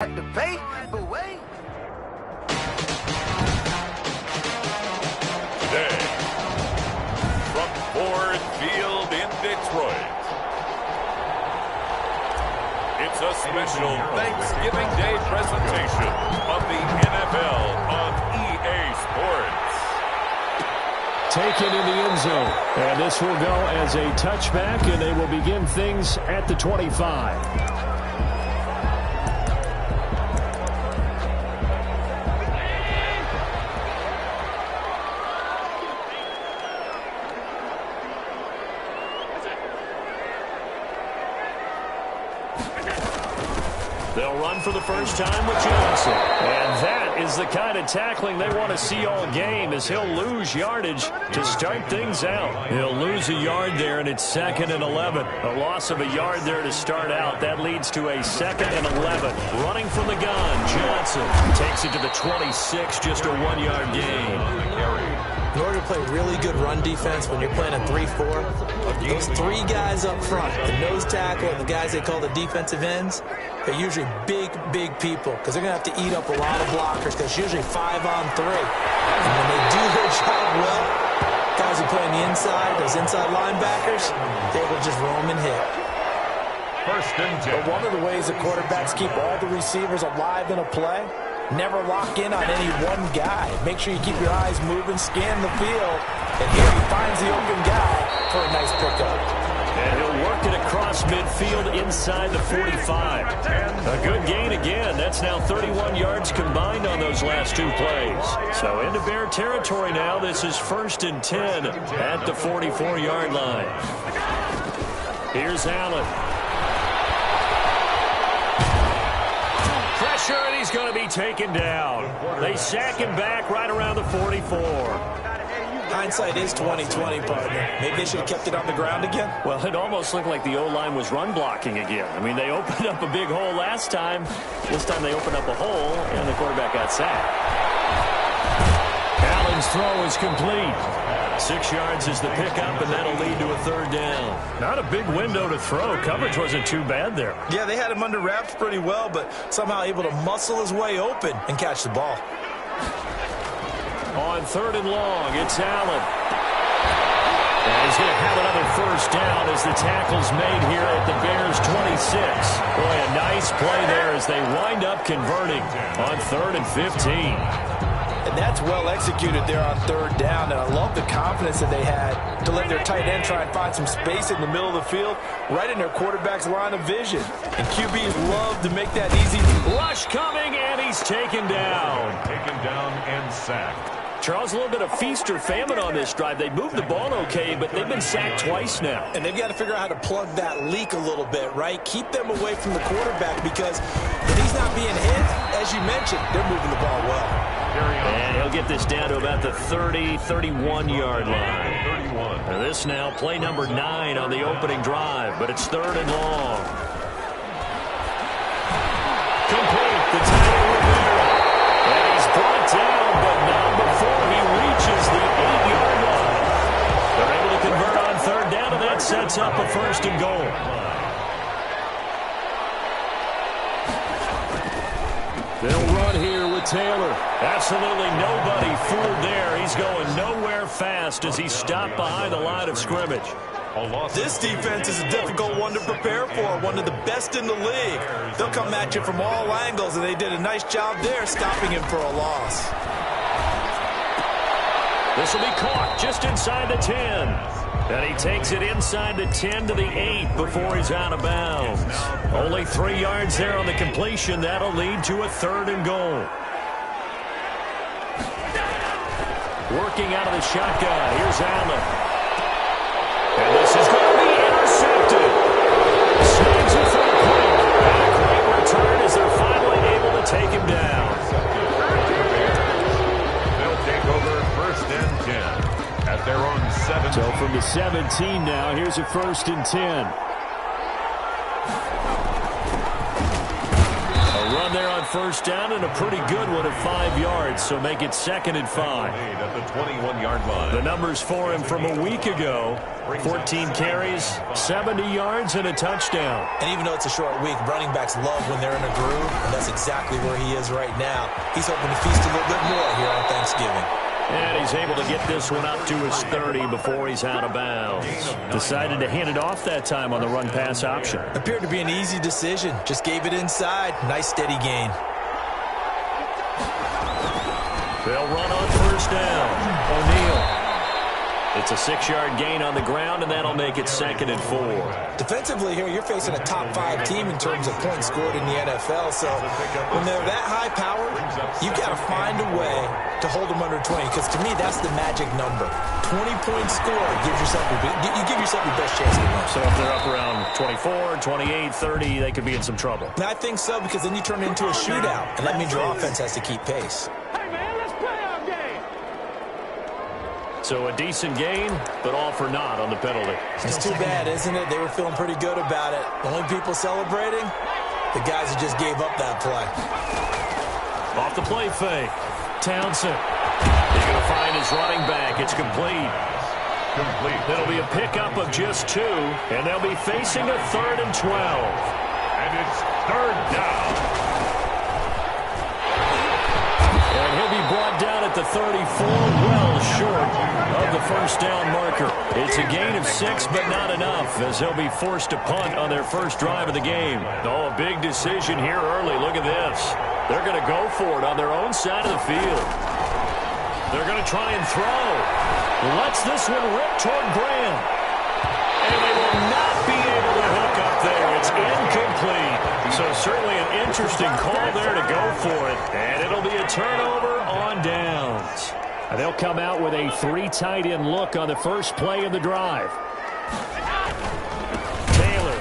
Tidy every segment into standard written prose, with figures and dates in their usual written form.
At the bait, but wait. Today, from Ford Field in Detroit, it's a special Thanksgiving Day presentation of the NFL on EA Sports. Taken in the end zone, and this will go as a touchback, and they will begin things at the 25. They'll run for the first time with Johnson. And that is the kind of tackling they want to see all game, as he'll lose yardage to start things out. He'll lose a yard there, and it's 2nd and 11. A loss of a yard there to start out. That leads to a 2nd and 11. Running from the gun, Johnson takes it to the 26, just a 1-yard gain. In order to play really good run defense when you're playing a 3-4, those 3 guys up front, the nose tackle and the guys they call the defensive ends, they're usually big people because they're going to have to eat up a lot of blockers because it's usually 5-on-3. And when they do their job well, guys who play on the inside, those inside linebackers, they will just roam and hit. First and 10. But one of the ways the quarterbacks keep all the receivers alive in a play, never lock in on any one guy. Make sure you keep your eyes moving, scan the field, and here he finds the open guy for a nice pickup. And he'll work it across midfield inside the 45. A good gain again. That's now 31 yards combined on those last 2 plays. So into Bear territory now. This is 1st and 10 at the 44-yard line. Here's Allen. Pressure, and he's going to be taken down. They sack him back right around the 44. Hindsight is 20/20, partner. Maybe they should have kept it on the ground again. Well, it almost looked like the O-line was run blocking again. I mean, they opened up a big hole last time. This time they opened up a hole, and the quarterback got sacked. Allen's throw is complete. 6 yards is the pickup, and that'll lead to a 3rd down. Not a big window to throw. Coverage wasn't too bad there. Yeah, they had him under wraps pretty well, but somehow able to muscle his way open and catch the ball. On 3rd and long, it's Allen. And he's going to have another 1st down as the tackle's made here at the Bears' 26. Boy, a nice play there as they wind up converting on 3rd and 15. And that's well executed there on 3rd down. And I love the confidence that they had to let their tight end try and find some space in the middle of the field, right in their quarterback's line of vision. And QBs love to make that easy. Rush coming, and he's taken down. Taken down and sacked. Charles, a little bit of feast or famine on this drive. They moved the ball okay, but they've been sacked twice now. And they've got to figure out how to plug that leak a little bit, right? Keep them away from the quarterback because when he's not being hit, as you mentioned, they're moving the ball well. And he'll get this down to about the 30, 31-yard line. 31. And this now play number 9 on the opening drive, but it's 3rd and long. Complete. The tackle Rivera. And he's brought down, but not before he reaches the 8-yard line. They're able to convert on 3rd down, and that sets up a 1st and goal. They'll run here with Taylor. Absolutely nobody fooled there. He's going nowhere fast as he's stopped behind the line of scrimmage. This defense is a difficult one to prepare for, one of the best in the league. They'll come at you from all angles, and they did a nice job there stopping him for a loss. This will be caught just inside the 10. And he takes it inside the 10 to the 8 before he's out of bounds. Only 3 yards there on the completion. That'll lead to a 3rd and goal. Working out of the shotgun. Here's Allen. And this is going to be intercepted. Snags it for a quick. And a great return as they're finally able to take him down. They'll take over 1st and 10 at their own 17. So from the 17 now, here's a 1st and 10. A run there on first down and a pretty good one of 5 yards, so make it 2nd and 5. At the 21-yard line. The numbers for him from a week ago: 14 carries, 70 yards, and a touchdown. And even though it's a short week, running backs love when they're in a groove, and that's exactly where he is right now. He's hoping to feast a little bit more here on Thanksgiving. And he's able to get this one up to his 30 before he's out of bounds. Decided to hand it off that time on the run-pass option. Appeared to be an easy decision. Just gave it inside. Nice steady gain. They'll run on first down. O'Neal. It's a 6-yard gain on the ground, and that'll make it 2nd and 4. Defensively here, you're facing a top 5 team in terms of points scored in the NFL. So when they're that high power, you've got to find a way to hold them under 20. Because to me, that's the magic number. 20 points scored gives yourself you give yourself your best chance to win. So if they're up around 24, 28, 30, they could be in some trouble. And I think so, because then you turn it into a shootout, and that means your offense has to keep pace. So a decent gain, but all for naught on the penalty. It's too bad, isn't it? They were feeling pretty good about it. The only people celebrating, the guys who just gave up that play. Off the play fake. Townsend. He's going to find his running back. It's complete. It'll be a pickup of just 2, and they'll be facing a 3rd and 12. And it's 3rd down. And he'll be brought down at the 34, well short of the first down marker. It's a gain of 6, but not enough, as they'll be forced to punt on their first drive of the game. Oh, a big decision here early. Look at this. They're going to go for it on their own side of the field. They're going to try and throw. Lets this one rip toward Graham. And they will not be able to hook up there. It's incomplete. So certainly an interesting call there to go for it. And it'll be a turnover on downs. And they'll come out with a 3 tight end look on the first play of the drive. Taylor.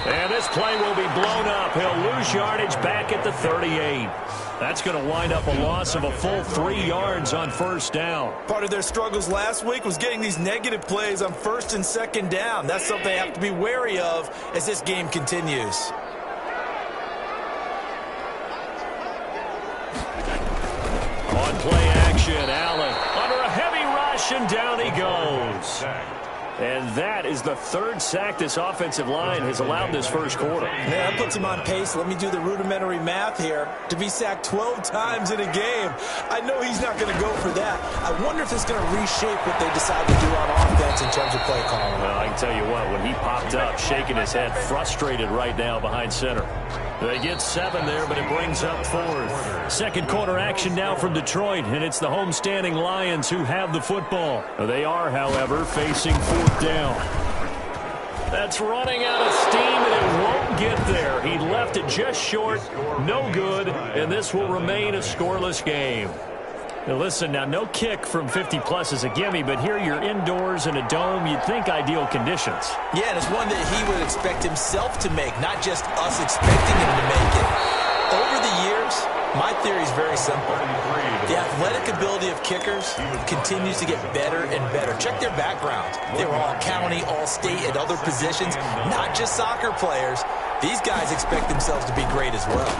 And this play will be blown up. He'll lose yardage back at the 38. That's going to wind up a loss of a full 3 yards on first down. Part of their struggles last week was getting these negative plays on 1st and 2nd down. That's something they have to be wary of as this game continues. On play action, Allen under a heavy rush, and down he goes. And that is the 3rd sack this offensive line has allowed this first quarter. Yeah, that puts him on pace. Let me do the rudimentary math here. To be sacked 12 times in a game, I know he's not going to go for that. I wonder if it's going to reshape what they decide to do on offense in terms of play calling. Well, I can tell you what, when he popped up, shaking his head, frustrated right now behind center. They get 7 there, but it brings up 4th. Second quarter action now from Detroit, and it's the homestanding Lions who have the football. They are, however, facing 4th down. That's running out of steam, and it won't get there. He left it just short, no good, and this will remain a scoreless game. Now listen, now no kick from 50-plus is a gimme, but here you're indoors in a dome. You'd think ideal conditions. Yeah, and it's one that he would expect himself to make, not just us expecting him to make it. Over the years, my theory is very simple. The athletic ability of kickers continues to get better and better. Check their background. They were all county, all state, at other positions, not just soccer players. These guys expect themselves to be great as well.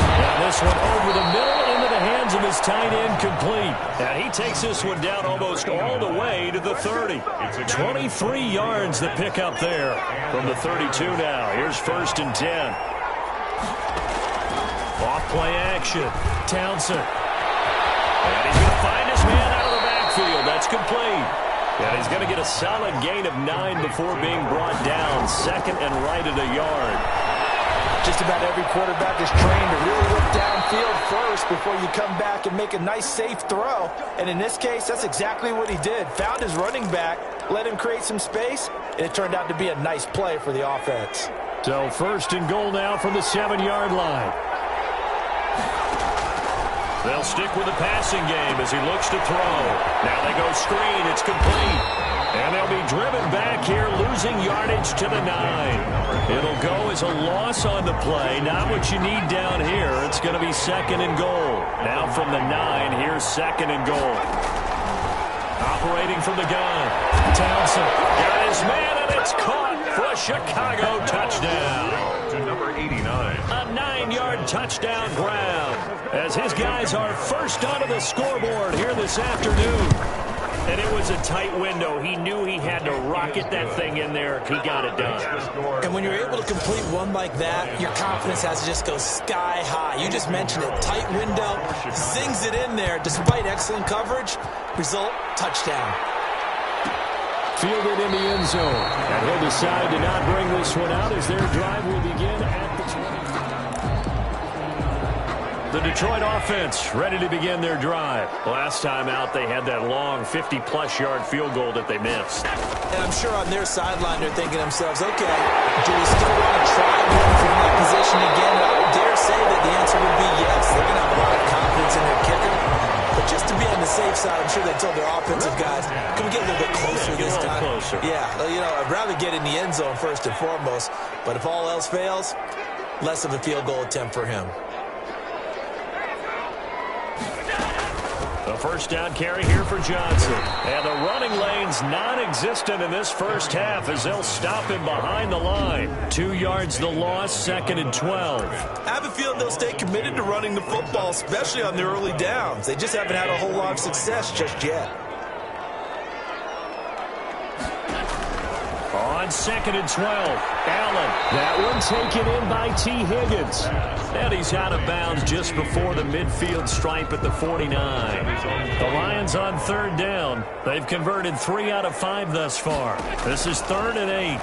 Now this one over the middle into the hands of his tight end, complete. And he takes this one down almost all the way to the 30. 23 yards the pick up there from the 32 now. Here's 1st and 10. Off play action. Townsend. And he's going to find his man out of the backfield. That's complete. And he's going to get a solid gain of 9 before being brought down. 2nd and right at a yard. Just about every quarterback is trained to really look downfield first before you come back and make a nice, safe throw. And in this case, that's exactly what he did. Found his running back, let him create some space, and it turned out to be a nice play for the offense. So 1st and goal now from the 7-yard line. They'll stick with the passing game as he looks to throw. Now they go screen. It's complete. And they'll be driven back here, losing yardage to the 9. It'll go as a loss on the play. Not what you need down here. It's going to be 2nd and goal. Now from the 9, here's 2nd and goal. Operating from the gun. Townsend got his man, and It's caught for a Chicago touchdown. To number 89. A 9-yard touchdown grab as his guys are first onto the scoreboard here this afternoon. And it was a tight window. He knew he had to rocket that thing in there. He got it done. And when you're able to complete one like that, your confidence has to just go sky high. You just mentioned it. Tight window, zings it in there despite excellent coverage. Result, touchdown. Fielded in the end zone. And he'll decide to not bring this one out as their drive will begin at the 20. The Detroit offense ready to begin their drive. Last time out, they had that long 50-plus yard field goal that they missed. And I'm sure on their sideline, they're thinking to themselves, okay, do we still want to try moving from that position again? And I would dare say that the answer would be yes. They're going to have a lot of confidence in their kicker. But just to be on the safe side, I'm sure they told their offensive guys, can we get a little bit closer this time? Closer. Yeah, you know, I'd rather get in the end zone first and foremost. But if all else fails, less of a field goal attempt for him. A first down carry here for Johnson. And the running lane's non-existent in this first half as they'll stop him behind the line. 2 yards the loss, 2nd and 12. I have a feeling they'll stay committed to running the football, especially on their early downs. They just haven't had a whole lot of success just yet. On 2nd and 12, Allen. That one taken in by T. Higgins. And he's out of bounds just before the midfield stripe at the 49. The Lions on 3rd down. They've converted 3 out of 5 thus far. This is 3rd and 8.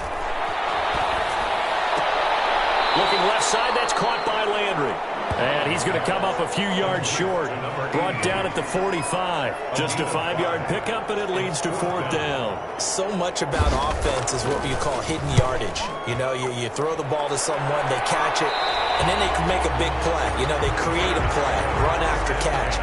Looking left side, that's caught by Landry. And he's going to come up a few yards short. Brought down at the 45. Just a 5-yard pickup, and it leads to 4th down. So much about offense is what you call hidden yardage. You know, you throw the ball to someone, they catch it, and then they can make a big play. You know, they create a play, run after catch.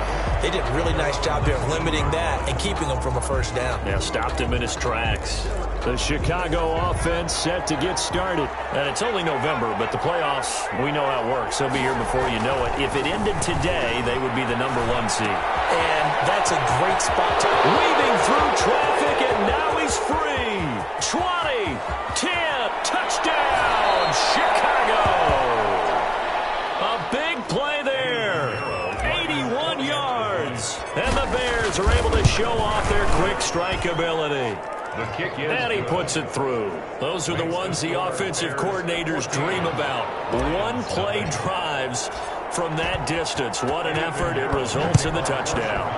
They did a really nice job there of limiting that and keeping him from a first down. Yeah, stopped him in his tracks. The Chicago offense set to get started. And it's only November, but the playoffs, we know how it works. They'll be here before you know it. If it ended today, they would be the number 1 seed. And that's a great spot to... Weaving through traffic, and now he's free. 20, 10, touchdown, Chicago. A big play there. 81 yards. And the Bears are able to show off their quick strike ability. The kick is and he puts it through. Those are the ones the offensive coordinators dream about. One-play drives from that distance. What an effort. It results in the touchdown.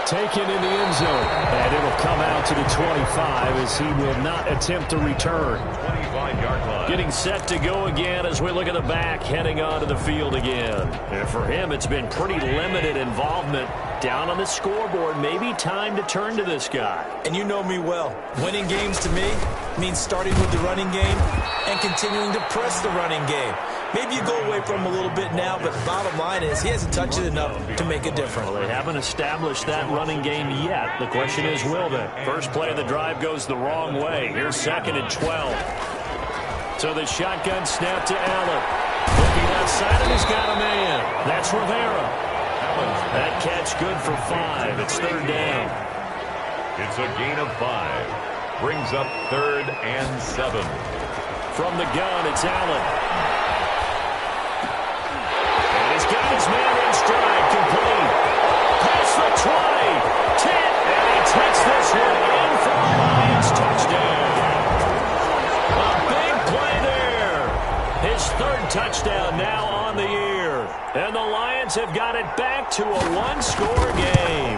Taken in the end zone. And it'll come out to the 25 as he will not attempt to return. 25-yard line. Getting set to go again as we look at the back, heading onto the field again. And for him, it's been pretty limited involvement. Down on the scoreboard, maybe time to turn to this guy. And you know me well. Winning games to me means starting with the running game and continuing to press the running game. Maybe you go away from him a little bit now, but the bottom line is he hasn't touched it enough to make a difference. Well, they haven't established that running game yet. The question is, will they? First play of the drive goes the wrong way. Here's 2nd and 12. So the shotgun snap to Allen. Looking outside, and he's got a man. That's Rivera. That catch good for 5. It's 3rd down. It's a gain of 5. Brings up 3rd and 7. From the gun, it's Allen. And he's got his man in stride, complete. Past the 20, 10, and he takes this one in for a Lions touchdown. A big play there. His 3rd touchdown now on the year. And the Lions have got it back to a 1-score game.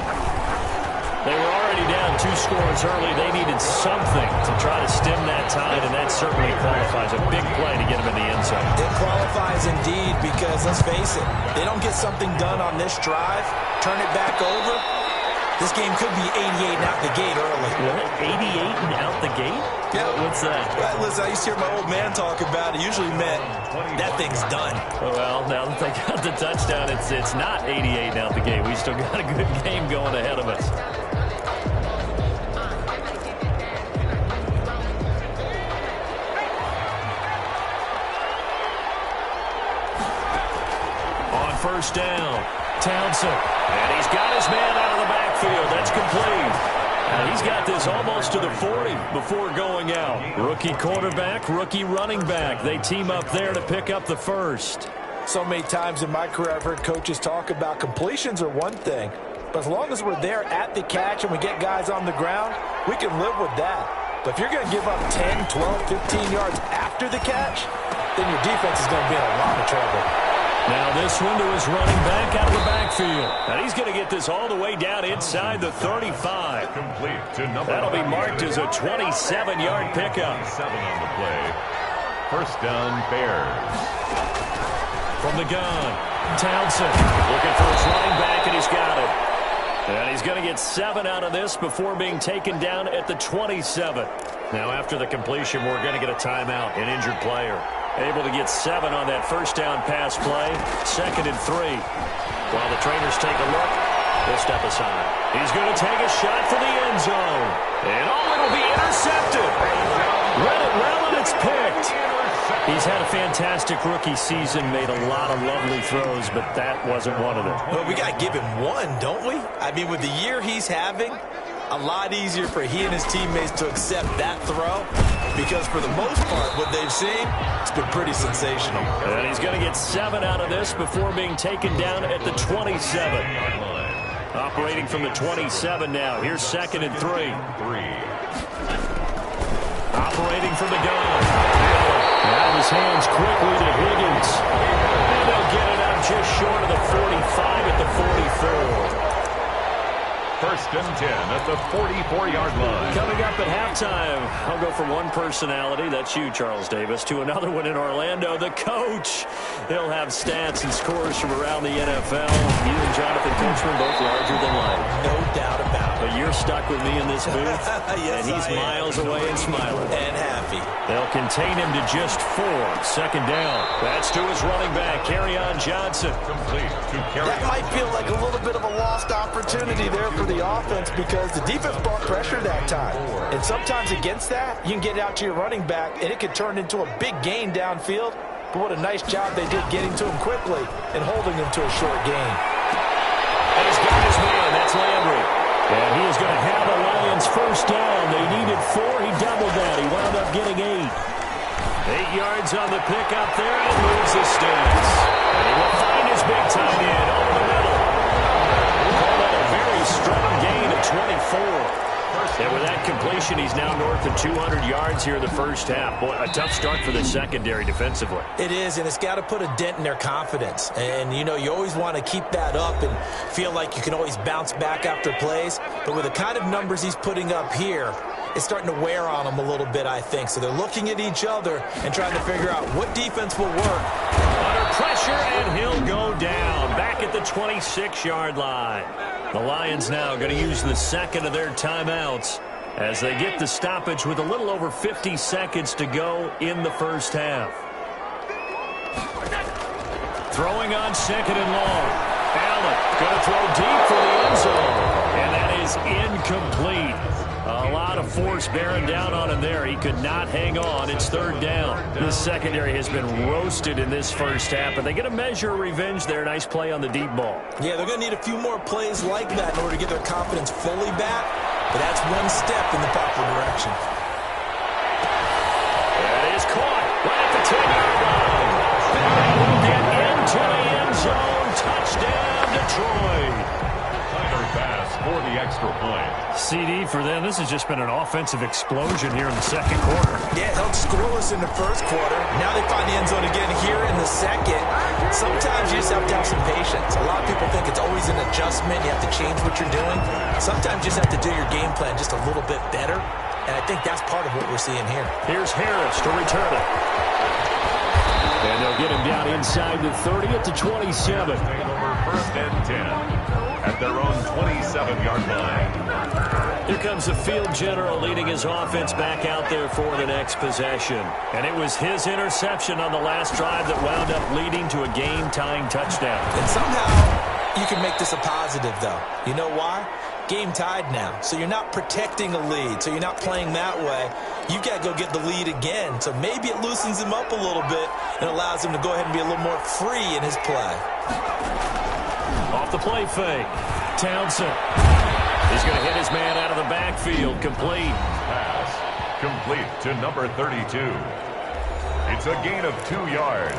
They were already down 2 scores early. They needed something to try to stem that tide, and that certainly qualifies. A big play to get them in the end zone. It qualifies indeed because, let's face it, they don't get something done on this drive, turn it back over, this game could be 88 and out the gate early. What? 88 and out the gate? Yeah. What's that? Well, listen, I used to hear my old man talk about it. Usually meant that thing's done. Well, now that they got the touchdown, it's not 88 and out the gate. We still got a good game going ahead of us. On 1st down, Townsend. And he's got his man out of the backfield. That's complete. And he's got this almost to the 40 before going out. Rookie quarterback, rookie running back. They team up there to pick up the first. So many times in my career I've heard coaches talk about completions are one thing, but as long as we're there at the catch and we get guys on the ground, we can live with that. But if you're going to give up 10, 12, 15 yards after the catch, then your defense is going to be in a lot of trouble. Now this one to his running back out of the backfield. And he's going to get this all the way down inside the 35. Complete to number That'll be marked as a 27-yard pickup. 7 on the play. First down, Bears. From the gun, Townsend looking for his running back, and he's got it. And he's going to get 7 out of this before being taken down at the 27. Now after the completion, we're going to get a timeout, an injured player. Able to get 7 on that first down pass play. 2nd and 3. While the trainers take a look, he'll step aside. He's going to take a shot for the end zone. And it'll be intercepted. Read it well, and it's picked. He's had a fantastic rookie season, made a lot of lovely throws, but that wasn't one of them. Well, we got to give him one, don't we? I mean, with the year he's having, a lot easier for he and his teammates to accept that throw, because for the most part, what they've seen, it's been pretty sensational. And he's going to get 7 out of this before being taken down at the 27. Operating from the 27 now. Here's 2nd and 3. Operating from the gun. Out of his hands quickly to Higgins. And they'll get it out just short of the 45 at the 44. First and 10 at the 44-yard line. Coming up at halftime, I'll go from one personality, that's you, Charles Davis, to another one in Orlando, the coach. He'll have stats and scores from around the NFL. You and Jonathan Coachman both larger than life. No doubt about it. But you're stuck with me in this booth, yes, and he's miles away and smiling. And happy. They'll contain him to just 4. 2nd down. That's to his running back, Kerryon Johnson. Complete to Kerryon. That might feel like a little bit of a lost opportunity there for the offense because the defense brought pressure that time. And sometimes against that, you can get out to your running back, and it could turn into a big gain downfield. But what a nice job they did getting to him quickly and holding him to a short gain. And he's got his man. That's Landry. And he is going to have the Lions first down. They needed 4. He doubled that. He wound up getting 8. 8 yards on the pick up there, and it moves the sticks. And he will find his big tight end over the middle. Call that a very strong gain of 24. And with that completion, he's now north of 200 yards here in the first half. Boy, a tough start for the secondary defensively. It is, and it's got to put a dent in their confidence. And, you know, you always want to keep that up and feel like you can always bounce back after plays. But with the kind of numbers he's putting up here, it's starting to wear on them a little bit, I think. So they're looking at each other and trying to figure out what defense will work. Under pressure, and he'll go down back at the 26-yard line. The Lions now going to use the 2nd of their timeouts as they get the stoppage with a little over 50 seconds to go in the first half. Throwing on 2nd and long. Allen going to throw deep for the end zone. And that is incomplete. A lot of force bearing down on him there. He could not hang on. It's 3rd down. The secondary has been roasted in this first half, and they get a measure of revenge there. Nice play on the deep ball. Yeah, they're going to need a few more plays like that in order to get their confidence fully back. But that's one step in the proper direction. That is caught right at the 10-yard line. And will get into the end zone. Touchdown, Detroit. Pass for the extra point. CD for them. This has just been an offensive explosion here in the second quarter. Yeah, held scoreless in the first quarter. Now they find the end zone again here in the second. Sometimes you just have to have some patience. A lot of people think it's always an adjustment. You have to change what you're doing. Sometimes you just have to do your game plan just a little bit better. And I think that's part of what we're seeing here. Here's Harris to return it. And they'll get him down inside the 30 at the 27. First and 10. At their own 27-yard line. Here comes the field general leading his offense back out there for the next possession. And it was his interception on the last drive that wound up leading to a game-tying touchdown. And somehow you can make this a positive, though. You know why? Game tied now. So you're not protecting a lead. So you're not playing that way. You've got to go get the lead again. So maybe it loosens him up a little bit and allows him to go ahead and be a little more free in his play. Off the play fake. Townsend. He's going to hit his man out of the backfield. Complete. Pass complete to number 32. It's a gain of 2 yards.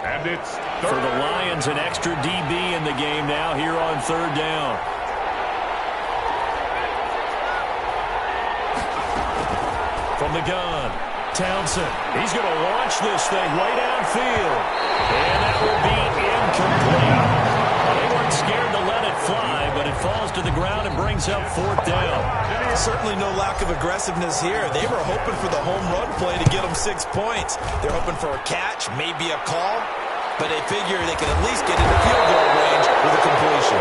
And it's for the Lions, an extra DB in the game now here on third down. From the gun, Townsend. He's going to launch this thing way downfield. And that will be incomplete. They weren't scared to let it fly, but it falls to the ground and brings up fourth down. Certainly no lack of aggressiveness here. They were hoping for the home run play to get them 6 points. They're hoping for a catch, maybe a call, but they figure they can at least get into field goal range with a completion.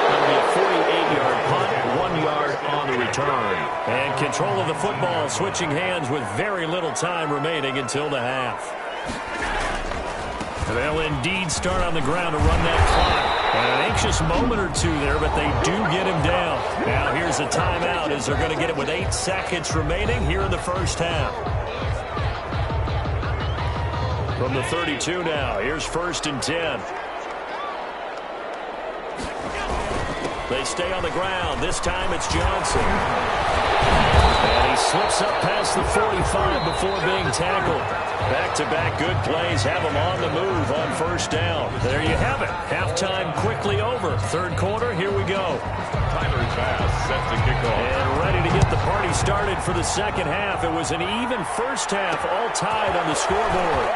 That'll be a 48-yard punt, 1 yard on the return. And control of the football switching hands with very little time remaining until the half. They'll indeed start on the ground to run that clock. And an anxious moment or two there, but they do get him down. Now here's a timeout as they're going to get it with 8 seconds remaining here in the first half. From the 32 now, here's 1st and 10. They stay on the ground. This time it's Johnson. And he slips up past the 45 before being tackled. Back-to-back good plays have him on the move on first down. There you have it. Halftime quickly over. Third quarter, here we go. Tyler's pass set to kick off. And ready to get the party started for the second half. It was an even first half, all tied on the scoreboard.